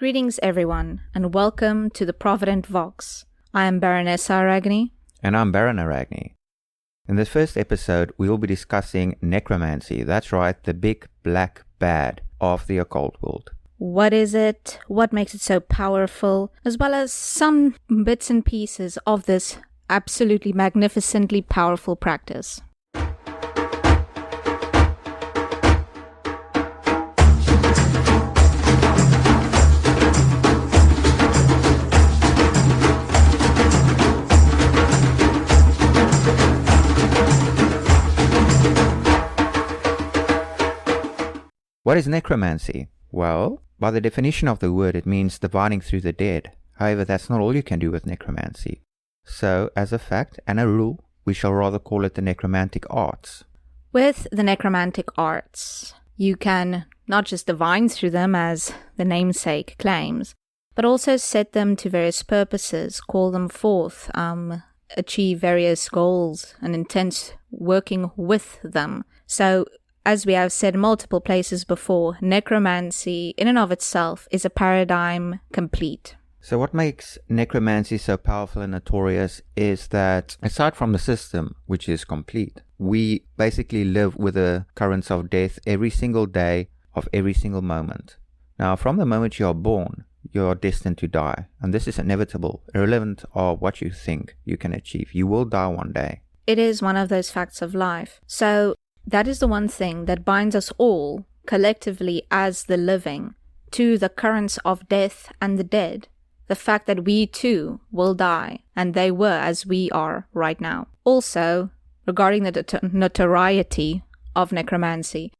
Greetings everyone, and welcome to the Provident Vox. I am Baroness Araignee. And I'm Baron Araignee. In this first episode, we will be discussing necromancy. That's right, the big black bad of the occult world. What is it? What makes it so powerful? As well as some bits and pieces of this absolutely magnificently powerful practice. What is necromancy? Well, by the definition of the word, it means divining through the dead. However, that's not all you can do with necromancy. So, as a fact and a rule, we shall rather call it the Necromantic Arts. With the Necromantic Arts, you can not just divine through them, as the namesake claims, but also set them to various purposes, call them forth, achieve various goals and intents working with them. So, as we have said multiple places before, necromancy in and of itself is a paradigm complete. So what makes necromancy so powerful and notorious is that, aside from the system, which is complete, we basically live with the occurrence of death every single day of every single moment. Now, from the moment you are born, you are destined to die. And this is inevitable, irrelevant of what you think you can achieve. You will die one day. It is one of those facts of life. So, that is the one thing that binds us all, collectively as the living, to the currents of death and the dead. The fact that we too will die, and they were as we are right now. Also, regarding the notoriety of necromancy,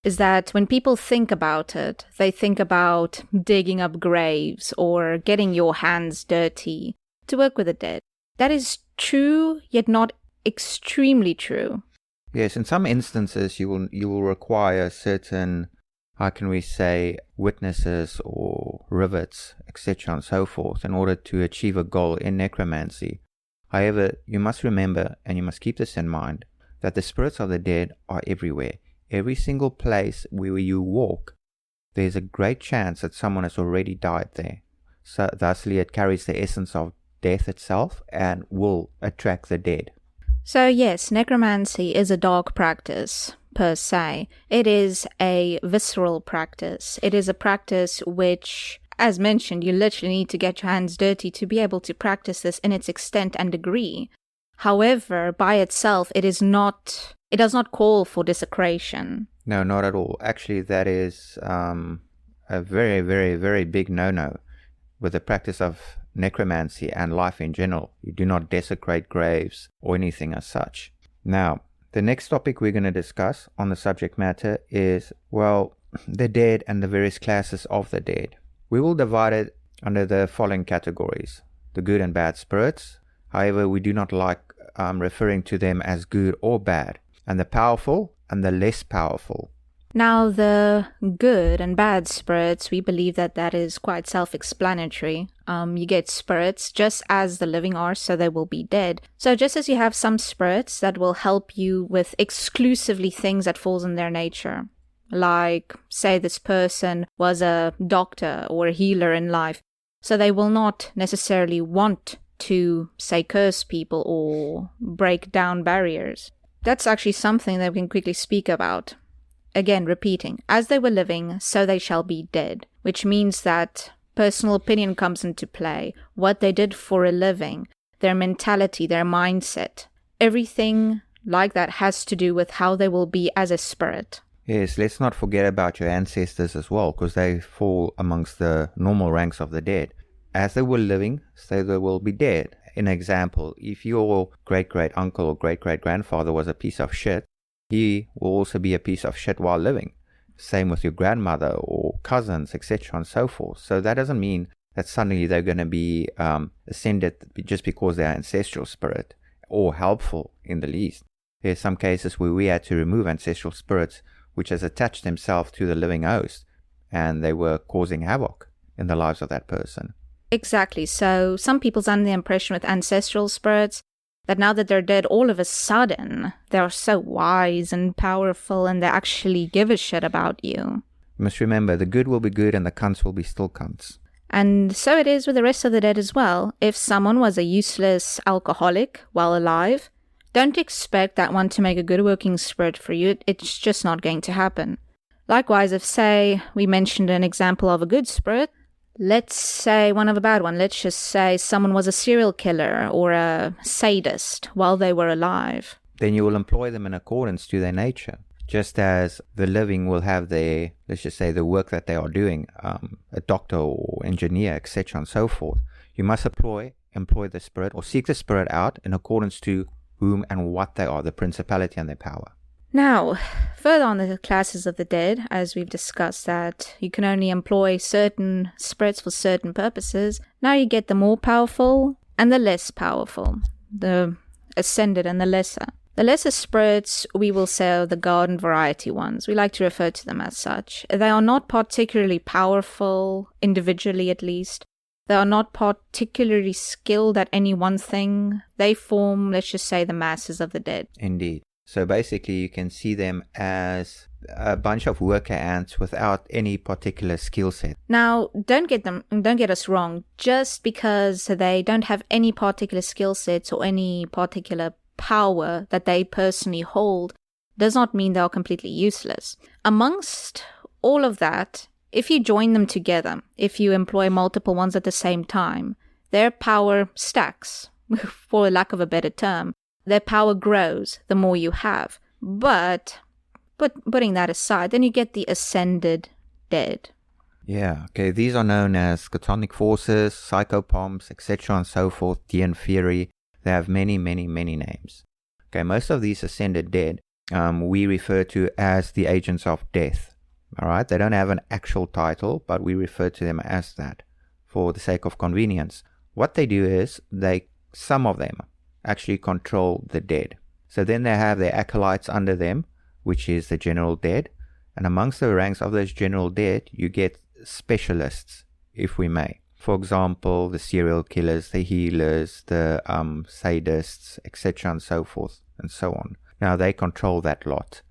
is that when people think about it, they think about digging up graves or getting your hands dirty to work with the dead. That is true, yet not extremely true. Yes, in some instances you will require certain, how can we say, witnesses or rivets, etc. and so forth in order to achieve a goal in necromancy. However, you must remember, and you must keep this in mind, that the spirits of the dead are everywhere. Every single place where you walk, there's a great chance that someone has already died there. So thusly it carries the essence of death itself and will attract the dead. So yes, necromancy is a dark practice, per se. It is a visceral practice. It is a practice which, as mentioned, you literally need to get your hands dirty to be able to practice this in its extent and degree. However, by itself, it does not call for desecration. No, not at all. Actually, that is a very, very, very big no-no with the practice of necromancy and life in general. You do not desecrate graves or anything as such. Now, the next topic we're going to discuss on the subject matter is, well, the dead and the various classes of the dead. We will divide it under the following categories: the good and bad spirits. However, we do not like referring to them as good or bad, and the powerful and the less powerful. Now, the good and bad spirits, we believe that is quite self-explanatory. You get spirits just as the living are, so they will be dead. So just as you have some spirits that will help you with exclusively things that falls in their nature, like, say this person was a doctor or a healer in life, so they will not necessarily want to, say, curse people or break down barriers. That's actually something that we can quickly speak about. Again, repeating, as they were living, so they shall be dead, which means that personal opinion comes into play, what they did for a living, their mentality, their mindset. Everything like that has to do with how they will be as a spirit. Yes, let's not forget about your ancestors as well, because they fall amongst the normal ranks of the dead. As they were living, so they will be dead. An example, if your great-great-uncle or great-great-grandfather was a piece of shit, he will also be a piece of shit while living. Same with your grandmother or cousins, etc. and so forth. So that doesn't mean that suddenly they're going to be ascended just because they're ancestral spirit or helpful in the least. There's some cases where we had to remove ancestral spirits which has attached themselves to the living host, and they were causing havoc in the lives of that person. Exactly. So some people's under the impression with ancestral spirits that now that they're dead, all of a sudden, they're so wise and powerful and they actually give a shit about you. You must remember, the good will be good and the cunts will be still cunts. And so it is with the rest of the dead as well. If someone was a useless alcoholic while alive, don't expect that one to make a good working spirit for you. It's just not going to happen. Likewise, if, say, we mentioned an example of a good spirit, let's say one of a bad one. Let's just say someone was a serial killer or a sadist while they were alive. Then you will employ them in accordance to their nature. Just as the living will have their, let's just say, the work that they are doing, a doctor or engineer, etc. and so forth. You must employ the spirit or seek the spirit out in accordance to whom and what they are, the principality and their power. Now, further on the classes of the dead, as we've discussed that you can only employ certain spirits for certain purposes, now you get the more powerful and the less powerful, the ascended and the lesser. The lesser spirits, we will say, are the garden variety ones. We like to refer to them as such. They are not particularly powerful, individually at least. They are not particularly skilled at any one thing. They form, let's just say, the masses of the dead. Indeed. So basically you can see them as a bunch of worker ants without any particular skill set. Now, don't get us wrong. Just because they don't have any particular skill sets or any particular power that they personally hold does not mean they are completely useless. Amongst all of that, if you join them together, if you employ multiple ones at the same time, their power stacks, for lack of a better term. Their power grows the more you have. But putting that aside, then you get the ascended dead. Yeah, okay, these are known as chthonic forces, psychopomps, etc. and so forth, Dean Fury. They have many, many, many names. Okay, most of these ascended dead we refer to as the agents of death. Alright, they don't have an actual title, but we refer to them as that for the sake of convenience. What they do is, some of them actually control the dead. So then they have their acolytes under them, which is the general dead. And amongst the ranks of those general dead, you get specialists, if we may. For example, the serial killers, the healers, the sadists, etc. and so forth and so on. Now they control that lot.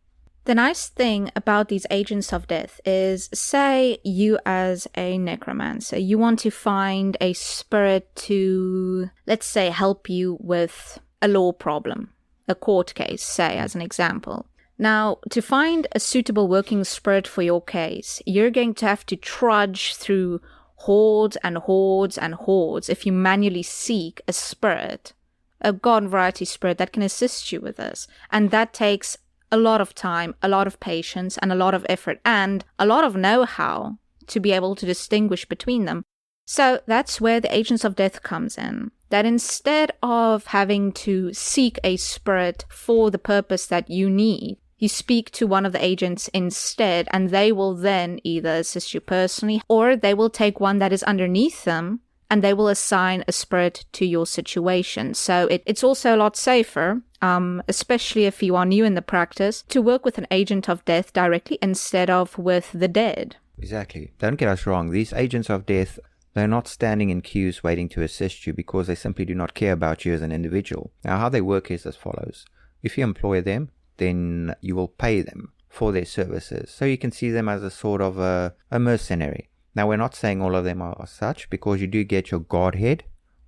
The nice thing about these agents of death is, say you as a necromancer, you want to find a spirit to, let's say, help you with a law problem, a court case, say, as an example. Now, to find a suitable working spirit for your case, you're going to have to trudge through hordes and hordes and hordes if you manually seek a spirit, a garden variety spirit that can assist you with this. And that takes a lot of time, a lot of patience, and a lot of effort, and a lot of know-how to be able to distinguish between them. So that's where the agents of death comes in. That instead of having to seek a spirit for the purpose that you need, you speak to one of the agents instead, and they will then either assist you personally, or they will take one that is underneath them, and they will assign a spirit to your situation. So it's also a lot safer, especially if you are new in the practice, to work with an agent of death directly instead of with the dead. Exactly. Don't get us wrong. These agents of death, they're not standing in queues waiting to assist you because they simply do not care about you as an individual. Now, how they work is as follows. If you employ them, then you will pay them for their services. So you can see them as a sort of a mercenary. Now, we're not saying all of them are such, because you do get your godhead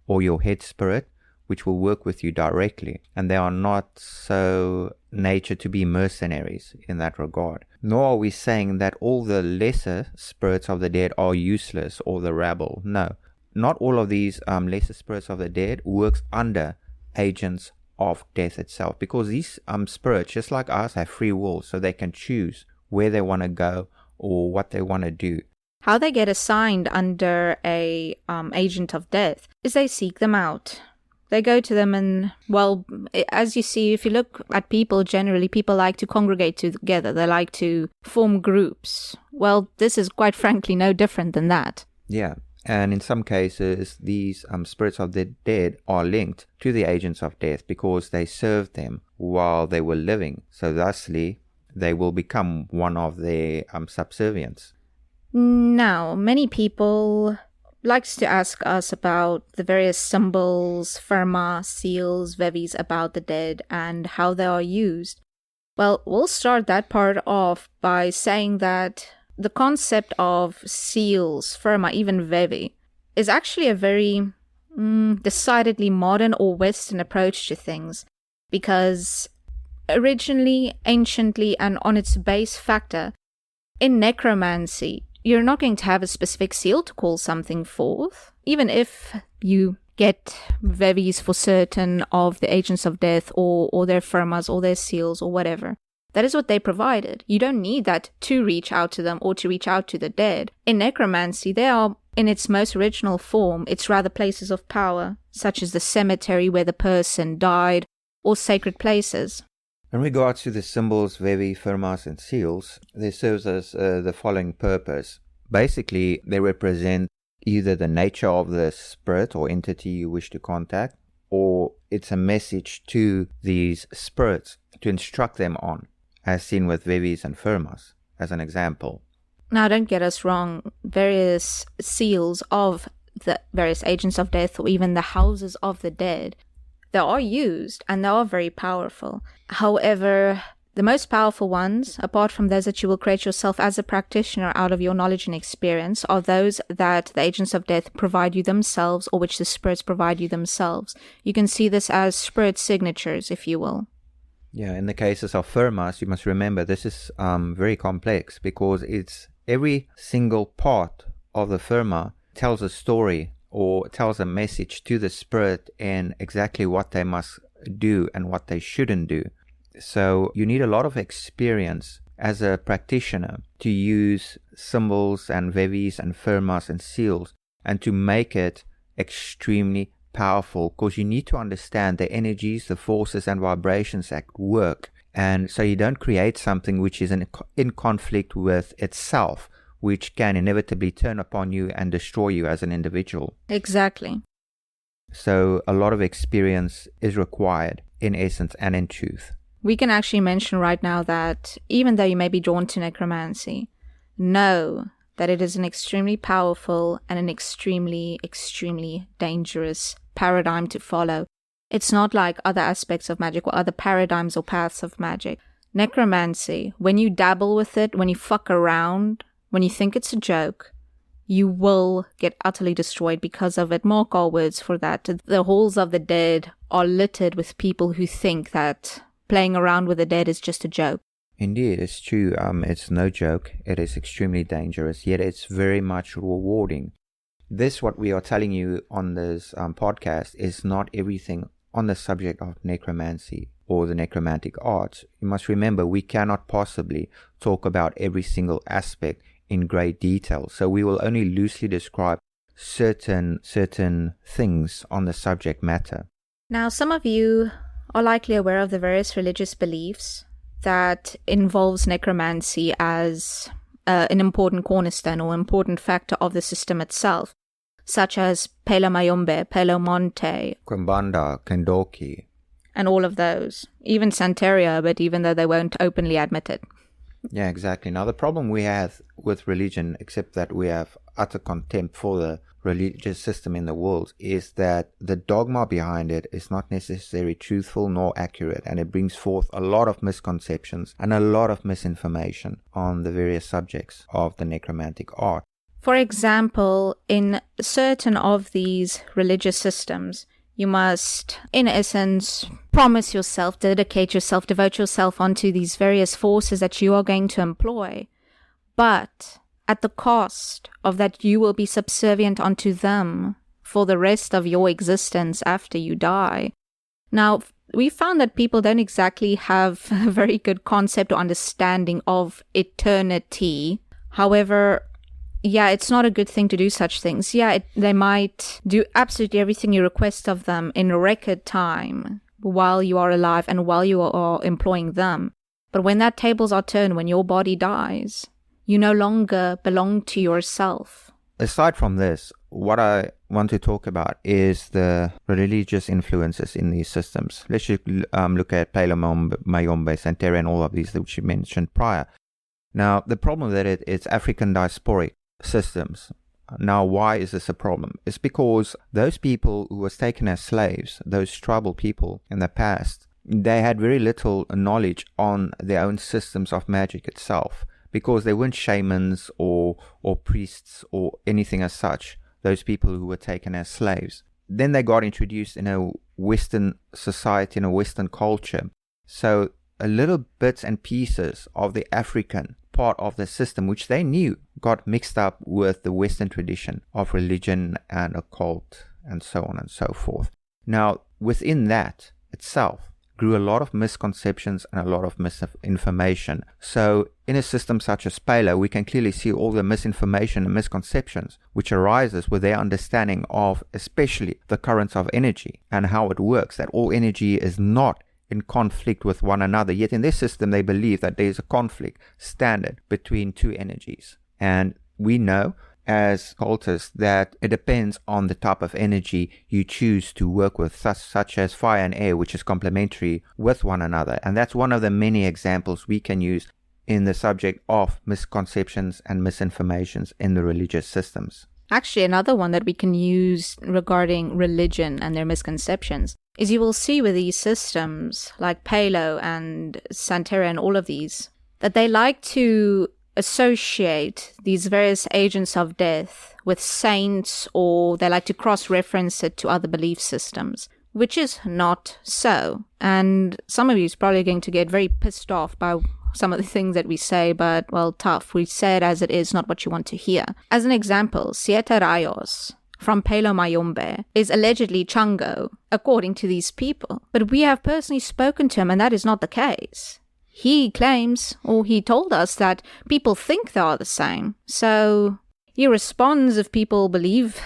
or your head spirit, which will work with you directly. And they are not so natured to be mercenaries in that regard. Nor are we saying that all the lesser spirits of the dead are useless or the rabble. No, not all of these lesser spirits of the dead works under agents of death itself, because these spirits, just like us, have free will, so they can choose where they want to go or what they want to do. How they get assigned under a agent of death is they seek them out. They go to them and, well, as you see, if you look at people, generally people like to congregate together. They like to form groups. Well, this is quite frankly no different than that. Yeah. And in some cases, these spirits of the dead are linked to the agents of death because they served them while they were living. So thusly, they will become one of their subservients. Now, many people likes to ask us about the various symbols, firma, seals, vevis about the dead and how they are used. Well, we'll start that part off by saying that the concept of seals, firma, even vevi, is actually a very decidedly modern or Western approach to things, because originally, anciently, and on its base factor, in necromancy, you're not going to have a specific seal to call something forth, even if you get vevies for certain of the agents of death or their firmas or their seals or whatever. That is what they provided. You don't need that to reach out to them or to reach out to the dead. In necromancy, they are, in its most original form, it's rather places of power, such as the cemetery where the person died, or sacred places. In regards to the symbols, vevi, firmas, and seals, they serve as the following purpose. Basically, they represent either the nature of the spirit or entity you wish to contact, or it's a message to these spirits to instruct them on, as seen with vevis and firmas, as an example. Now, don't get us wrong, various seals of the various agents of death or even the houses of the dead, they are used and they are very powerful. However, the most powerful ones, apart from those that you will create yourself as a practitioner out of your knowledge and experience, are those that the agents of death provide you themselves or which the spirits provide you themselves. You can see this as spirit signatures, if you will. Yeah, in the cases of firmas, you must remember this is very complex because it's every single part of the firma tells a story or tells a message to the spirit and exactly what they must do and what they shouldn't do. So you need a lot of experience as a practitioner to use symbols and vevis and firmas and seals and to make it extremely powerful, because you need to understand the energies, the forces and vibrations at work. And so you don't create something which is in conflict with itself, which can inevitably turn upon you and destroy you as an individual. Exactly. So a lot of experience is required in essence and in truth. We can actually mention right now that even though you may be drawn to necromancy, know that it is an extremely powerful and an extremely, extremely dangerous paradigm to follow. It's not like other aspects of magic or other paradigms or paths of magic. Necromancy, when you dabble with it, when you fuck around, when you think it's a joke, you will get utterly destroyed because of it. Mark our words for that. The halls of the dead are littered with people who think that playing around with the dead is just a joke. Indeed, it's true. It's no joke. It is extremely dangerous, yet it's very much rewarding. This, what we are telling you on this podcast, is not everything on the subject of necromancy or the necromantic arts. You must remember, we cannot possibly talk about every single aspect in great detail, so we will only loosely describe certain things on the subject matter. Now, some of you are likely aware of the various religious beliefs that involves necromancy as an important cornerstone or important factor of the system itself, such as Palo Mayombe, Palo Monte, Quimbanda, Kendoki, and all of those. Even Santeria, but even though they won't openly admit it. Yeah, exactly. Now, the problem we have with religion, except that we have utter contempt for the religious system in the world, is that the dogma behind it is not necessarily truthful nor accurate, and it brings forth a lot of misconceptions and a lot of misinformation on the various subjects of the necromantic art. For example, in certain of these religious systems, you must, in essence, promise yourself, dedicate yourself, devote yourself onto these various forces that you are going to employ. But at the cost of that you will be subservient unto them for the rest of your existence after you die. Now, we found that people don't exactly have a very good concept or understanding of eternity. However, yeah, it's not a good thing to do such things. Yeah, they might do absolutely everything you request of them in record time while you are alive and while you are employing them. But when that tables are turned, when your body dies, you no longer belong to yourself. Aside from this, what I want to talk about is the religious influences in these systems. Let's just look at Palo Mayombe, Santeria, and all of these which you mentioned prior. Now, the problem that it's African diasporic systems. Now, why is this a problem? It's because those people who was taken as slaves, those tribal people in the past, they had very little knowledge on their own systems of magic itself, because they weren't shamans or priests or anything as such. those people who were taken as slaves. Then they got introduced in a Western society, in a Western culture. So a little bits and pieces of the African part of the system, which they knew, got mixed up with the Western tradition of religion and occult and so on and so forth. Now, within that itself grew a lot of misconceptions and a lot of misinformation. So in a system such as Palo, we can clearly see all the misinformation and misconceptions which arises with their understanding of especially the currents of energy and how it works, that all energy is not in conflict with one another. Yet in this system, they believe that there is a conflict standard between two energies. And we know as cultists that it depends on the type of energy you choose to work with, such as fire and air, which is complementary with one another. And that's one of the many examples we can use in the subject of misconceptions and misinformations in the religious systems. Actually, another one that we can use regarding religion and their misconceptions is you will see with these systems like Palo and Santeria and all of these, that they like to associate these various agents of death with saints, or they like to cross-reference it to other belief systems, which is not so. And some of you is probably going to get very pissed off by some of the things that we say, but, well, tough. We say it as it is, not what you want to hear. As an example, Siete Rayos from Palo Mayombe is allegedly Chango, according to these people. But we have personally spoken to him, and that is not the case. He claims, or he told us, that people think they are the same. So he responds if people believe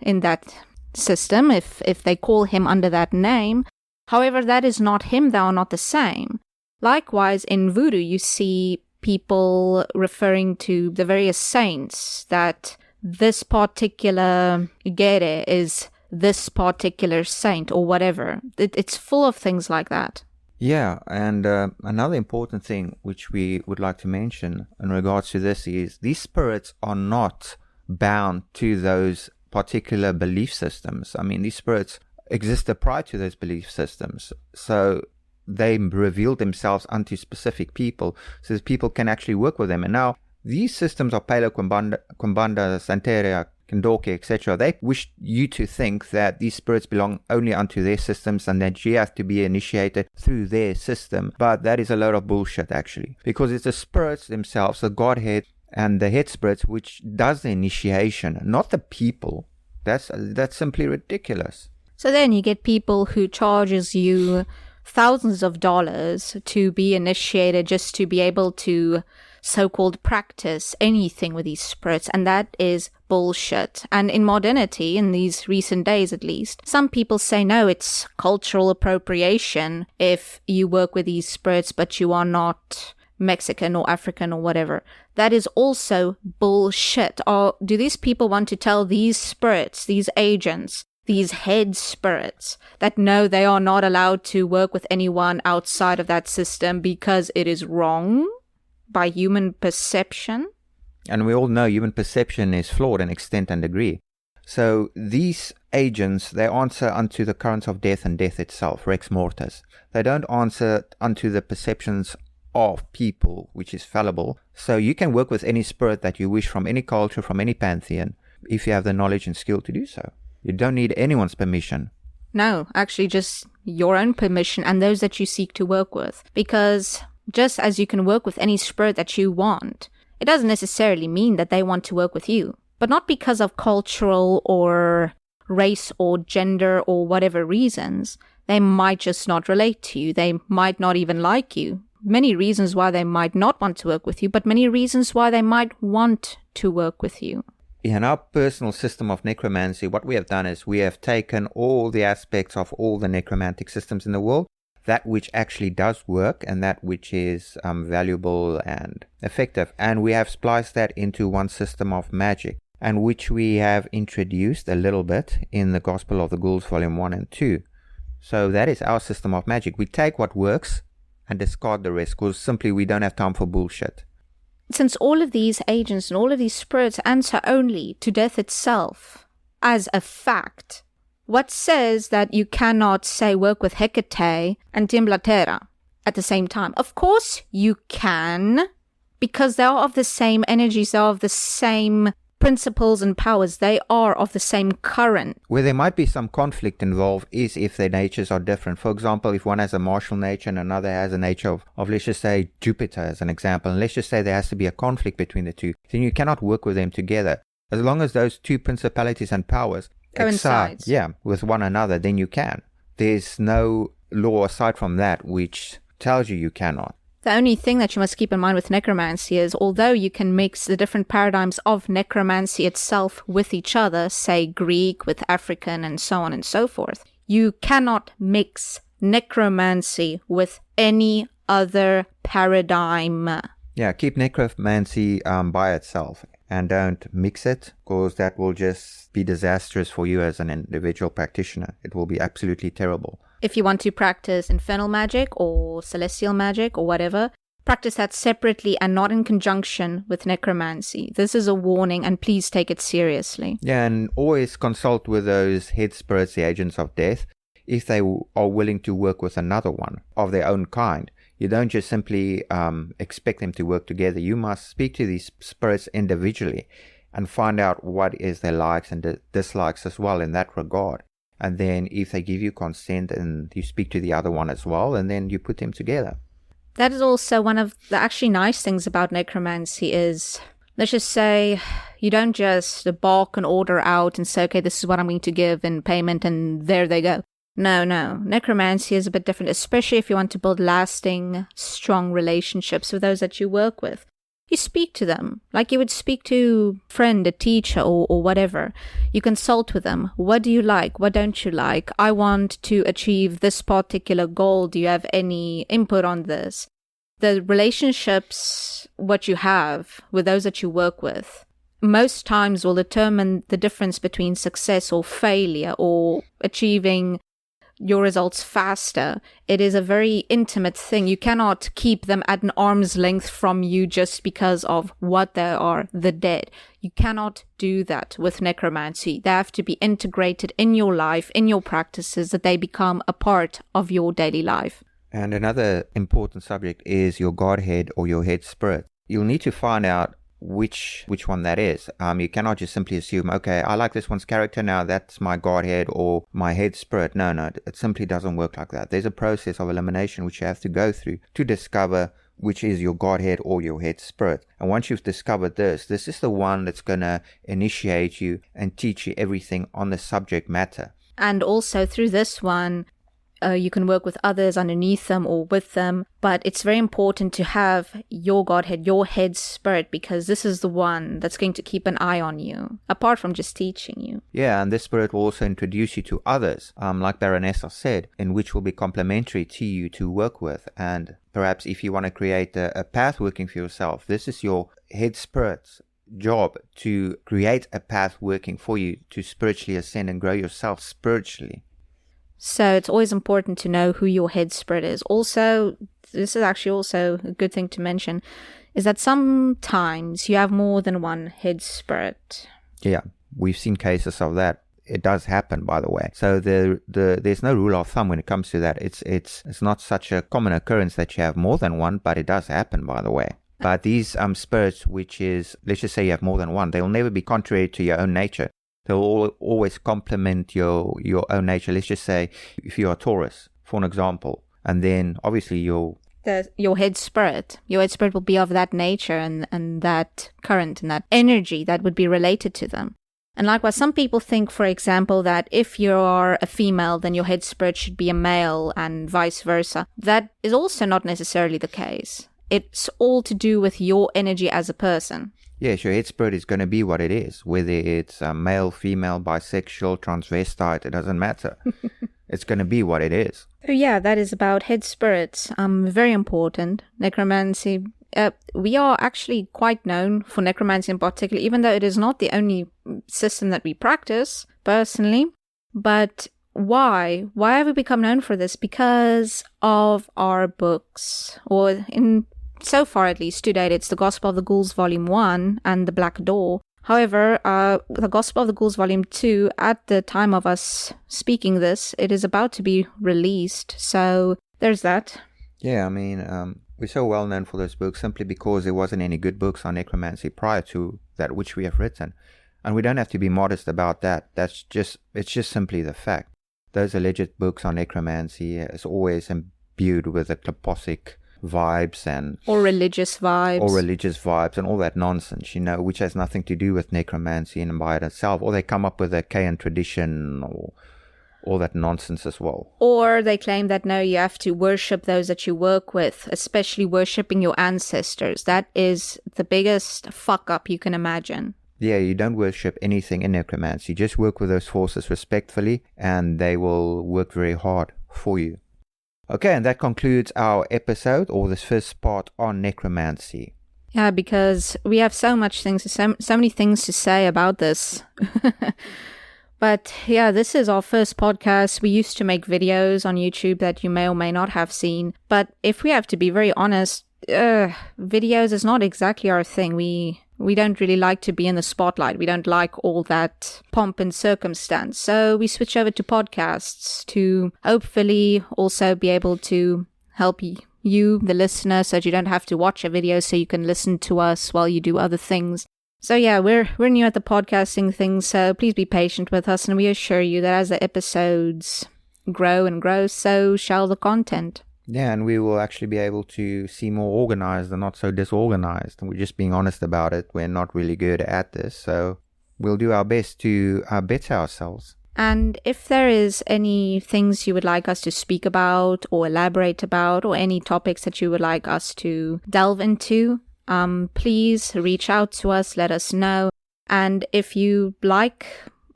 in that system, if they call him under that name. However, that is not him. They are not the same. Likewise, in voodoo, you see people referring to the various saints, that this particular Gere is this particular saint or whatever. It's full of things like that. Yeah, and another important thing which we would like to mention in regards to this is these spirits are not bound to those particular belief systems. I mean, these spirits existed prior to those belief systems. So they revealed themselves unto specific people so that people can actually work with them. And now these systems of Palo, Kumbanda, Santeria, Kendoke, etc., they wish you to think that these spirits belong only unto their systems and that you have to be initiated through their system. But that is a load of bullshit, actually, because it's the spirits themselves, the Godhead and the head spirits, which does the initiation, not the people. That's simply ridiculous. So then you get people who charges you thousands of dollars to be initiated just to be able to so-called practice anything with these spirits, and that is bullshit. And in modernity, in these recent days at least, some people say no, it's cultural appropriation if you work with these spirits but you are not Mexican or African or whatever. That is also bullshit. Or do these people want to tell these spirits, these agents, these head spirits, that no, they are not allowed to work with anyone outside of that system because it is wrong by human perception? And we all know human perception is flawed in extent and degree. So these agents, they answer unto the currents of death and death itself, Rex Mortis. They don't answer unto the perceptions of people, which is fallible. So you can work with any spirit that you wish from any culture, from any pantheon, if you have the knowledge and skill to do so. You don't need anyone's permission. No, actually just your own permission and those that you seek to work with. Because just as you can work with any spirit that you want, it doesn't necessarily mean that they want to work with you. But not because of cultural or race or gender or whatever reasons. They might just not relate to you. They might not even like you. Many reasons why they might not want to work with you, but many reasons why they might want to work with you. In our personal system of necromancy, what we have done is we have taken all the aspects of all the necromantic systems in the world, that which actually does work and that which is valuable and effective, and we have spliced that into one system of magic, and which we have introduced a little bit in the Gospel of the Ghouls Volume 1 and 2. So that is our system of magic. We take what works and discard the rest, because simply we don't have time for bullshit. Since all of these agents and all of these spirits answer only to death itself as a fact, what says that you cannot, say, work with Hecate and Timblatera at the same time? Of course you can, because they are of the same energies, they are of the same principles and powers, they are of the same current. Where there might be some conflict involved is if their natures are different. For example, if one has a martial nature and another has a nature of let's just say Jupiter as an example, and let's just say there has to be a conflict between the two, then you cannot work with them together. As long as those two principalities and powers coincide, with one another, then you can. There's no law aside from that which tells you cannot. The only thing that you must keep in mind with necromancy is, although you can mix the different paradigms of necromancy itself with each other, say Greek with African and so on and so forth, you cannot mix necromancy with any other paradigm. Yeah, keep necromancy by itself and don't mix it, because that will just be disastrous for you as an individual practitioner. It will be absolutely terrible. If you want to practice infernal magic or celestial magic or whatever, practice that separately and not in conjunction with necromancy. This is a warning, and please take it seriously. Yeah, and always consult with those head spirits, the agents of death, if they are willing to work with another one of their own kind. You don't just simply expect them to work together. You must speak to these spirits individually and find out what is their likes and dislikes as well in that regard. And then if they give you consent, and you speak to the other one as well, and then you put them together. That is also one of the actually nice things about necromancy is, let's just say, you don't just bark an order out and say, okay, this is what I'm going to give in payment, and there they go. No. Necromancy is a bit different, especially if you want to build lasting, strong relationships with those that you work with. You speak to them like you would speak to a friend, a teacher, or whatever. You consult with them. What do you like? What don't you like? I want to achieve this particular goal. Do you have any input on this? The relationships, what you have with those that you work with, most times will determine the difference between success or failure or achieving your results faster. It is a very intimate thing. You cannot keep them at an arm's length from you just because of what they are, the dead. You cannot do that with necromancy. They have to be integrated in your life, in your practices, that they become a part of your daily life. And another important subject is your godhead or your head spirit. You'll need to find out which one that is. You cannot just simply assume, okay, I like this one's character, now that's my godhead or my head spirit. No, it simply doesn't work like that. There's a process of elimination which you have to go through to discover which is your godhead or your head spirit. And once you've discovered this is the one that's going to initiate you and teach you everything on the subject matter. And also through this one, you can work with others underneath them or with them, but it's very important to have your godhead, your head spirit, because this is the one that's going to keep an eye on you, apart from just teaching you. Yeah, and this spirit will also introduce you to others, like Baronessa said, in which will be complementary to you to work with. And perhaps if you want to create a path working for yourself, this is your head spirit's job to create a path working for you to spiritually ascend and grow yourself spiritually. So it's always important to know who your head spirit is. Also, this is actually also a good thing to mention, is that sometimes you have more than one head spirit. Yeah, we've seen cases of that. It does happen, by the way. So there's no rule of thumb when it comes to that. It's not such a common occurrence that you have more than one, but it does happen, by the way. But these spirits, which is, let's just say you have more than one, they'll never be contrary to your own nature. They'll always complement your own nature. Let's just say if you're a Taurus, for an example, and then obviously your head spirit will be of that nature and that current and that energy that would be related to them. And likewise, some people think, for example, that if you are a female, then your head spirit should be a male and vice versa. That is also not necessarily the case. It's all to do with your energy as a person. Yes, your head spirit is going to be what it is, whether it's male, female, bisexual, transvestite, it doesn't matter. It's going to be what it is. So yeah, that is about head spirits. Very important. Necromancy. We are actually quite known for necromancy in particular, even though it is not the only system that we practice personally. But why? Why have we become known for this? Because of our books, or so far at least, to date, it's the Gospel of the Ghouls Volume 1 and the Black Door. However, the Gospel of the Ghouls Volume 2, at the time of us speaking this, it is about to be released. So there's that. Yeah, I mean, we're so well known for those books simply because there wasn't any good books on necromancy prior to that which we have written. And we don't have to be modest about that. It's just simply the fact. Those alleged books on necromancy is always imbued with the Klaposic vibes or religious vibes and all that nonsense, which has nothing to do with necromancy in and by itself. Or they come up with a Kayan tradition or all that nonsense as well. Or they claim that no, you have to worship those that you work with, especially worshipping your ancestors. That is the biggest fuck up you can imagine. Yeah, you don't worship anything in necromancy. Just work with those forces respectfully, and they will work very hard for you. Okay, and that concludes our episode, or this first part on necromancy. Yeah, because we have so many things to say about this. But yeah, this is our first podcast. We used to make videos on YouTube that you may or may not have seen. But if we have to be very honest, videos is not exactly our thing. We don't really like to be in the spotlight. We don't like all that pomp and circumstance. So we switch over to podcasts to hopefully also be able to help you, the listener, so that you don't have to watch a video, so you can listen to us while you do other things. So yeah, we're new at the podcasting thing, so please be patient with us, and we assure you that as the episodes grow and grow, so shall the content. Yeah, and we will actually be able to see more organized and not so disorganized. And we're just being honest about it. We're not really good at this, so we'll do our best to better ourselves. And if there is any things you would like us to speak about or elaborate about, or any topics that you would like us to delve into, please reach out to us, let us know. And if you like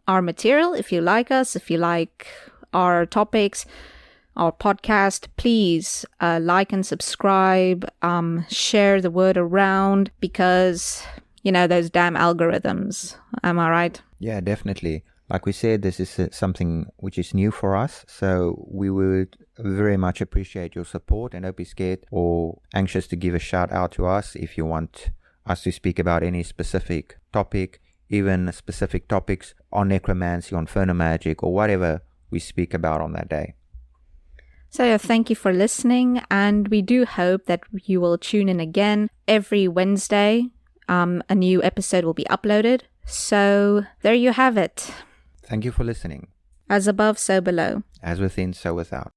our material, if you like us, if you like our topics, our podcast, please like and subscribe, share the word around, because, those damn algorithms. Am I right? Yeah, definitely. Like we said, this is something which is new for us, so we would very much appreciate your support, and don't be scared or anxious to give a shout out to us if you want us to speak about any specific topic, even specific topics on necromancy, on magic, or whatever we speak about on that day. So yeah, thank you for listening, and we do hope that you will tune in again every Wednesday. A new episode will be uploaded. So there you have it. Thank you for listening. As above, so below. As within, so without.